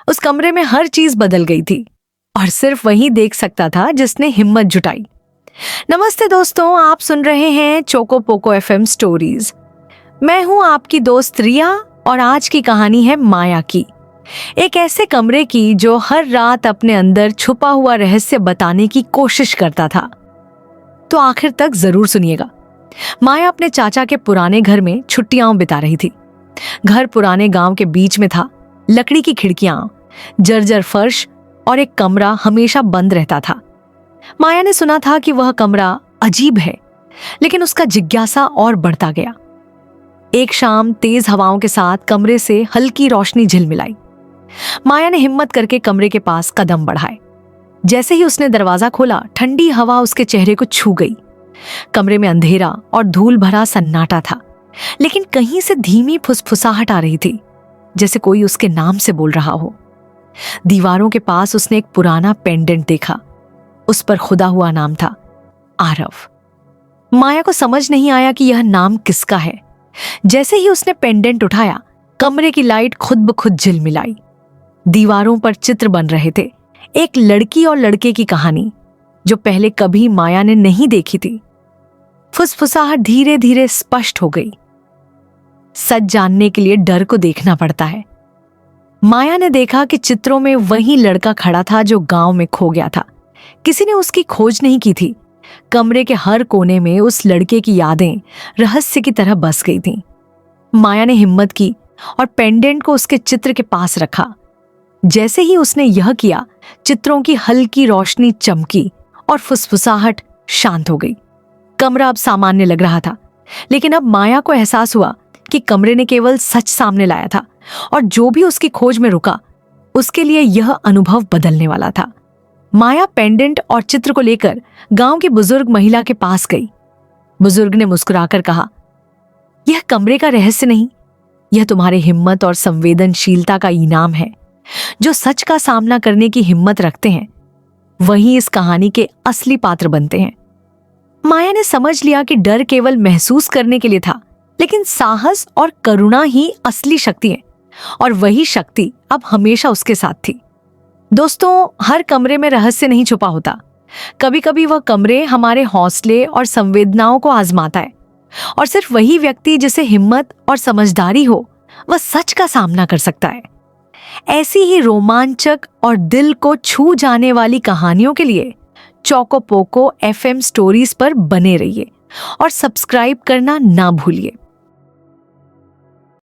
उस कमरे में हर चीज बदल गई थी और सिर्फ वही देख सकता था जिसने हिम्मत जुटाई। नमस्ते दोस्तों, आप सुन रहे हैं चोको पोको एफएम स्टोरीज। मैं हूं आपकी दोस्त रिया और आज की कहानी है माया की, एक ऐसे कमरे की जो हर रात अपने अंदर छुपा हुआ रहस्य बताने की कोशिश करता था। तो आखिर तक जरूर सुनिएगा। माया अपने चाचा के पुराने घर में छुट्टियां बिता रही थी। घर पुराने गांव के बीच में था, लकड़ी की खिड़कियां, जर्जर फर्श और एक कमरा हमेशा बंद रहता था। माया ने सुना था कि वह कमरा अजीब है, लेकिन उसका जिज्ञासा और बढ़ता गया। एक शाम तेज हवाओं के साथ कमरे से हल्की रोशनी झिलमिलाई। माया ने हिम्मत करके कमरे के पास कदम बढ़ाए। जैसे ही उसने दरवाजा खोला, ठंडी हवा उसके चेहरे को छू गई। कमरे में अंधेरा और धूल भरा सन्नाटा था, लेकिन कहीं से धीमी फुसफुसाहट आ रही थी, जैसे कोई उसके नाम से बोल रहा हो। दीवारों के पास उसने एक पुराना पेंडेंट देखा। उस पर खुदा हुआ नाम था, आरव। माया को समझ नहीं आया कि यह नाम किसका है। जैसे ही उसने पेंडेंट उठाया, कमरे की लाइट खुद ब खुद झिलमिलाई। दीवारों पर चित्र बन रहे थे, एक लड़की और लड़के की कहानी जो पहले कभी माया ने नहीं देखी थी। फुसफुसाहट धीरे धीरे स्पष्ट हो गई। सच जानने के लिए डर को देखना पड़ता है। माया ने देखा कि चित्रों में वही लड़का खड़ा था जो गांव में खो गया था। किसी ने उसकी खोज नहीं की थी। कमरे के हर कोने में उस लड़के की यादें रहस्य की तरह बस गई थीं। माया ने हिम्मत की और पेंडेंट को उसके चित्र के पास रखा। जैसे ही उसने यह किया, चित्रों की हल्की रोशनी चमकी और फुसफुसाहट शांत हो गई। कमरा अब सामान्य लग रहा था, लेकिन अब माया को एहसास हुआ कि कमरे ने केवल सच सामने लाया था और जो भी उसकी खोज में रुका, उसके लिए यह अनुभव बदलने वाला था। माया पेंडेंट और चित्र को लेकर गांव की बुजुर्ग महिला के पास गई। बुजुर्ग ने मुस्कुराकर कहा, यह कमरे का रहस्य नहीं, यह तुम्हारे हिम्मत और संवेदनशीलता का इनाम है। जो सच का सामना करने की हिम्मत रखते हैं, वही इस कहानी के असली पात्र बनते हैं। माया ने समझ लिया कि डर केवल महसूस करने के लिए था, लेकिन साहस और करुणा ही असली शक्ति है, और वही शक्ति अब हमेशा उसके साथ थी। दोस्तों, हर कमरे में रहस्य नहीं छुपा होता। कभी कभी वह कमरे हमारे हौसले और संवेदनाओं को आजमाता है, और सिर्फ वही व्यक्ति जिसे हिम्मत और समझदारी हो, वह सच का सामना कर सकता है। ऐसी ही रोमांचक और दिल को छू जाने वाली कहानियों के लिए चोको पोको एफएम स्टोरीज पर बने रहिए और सब्सक्राइब करना ना भूलिए।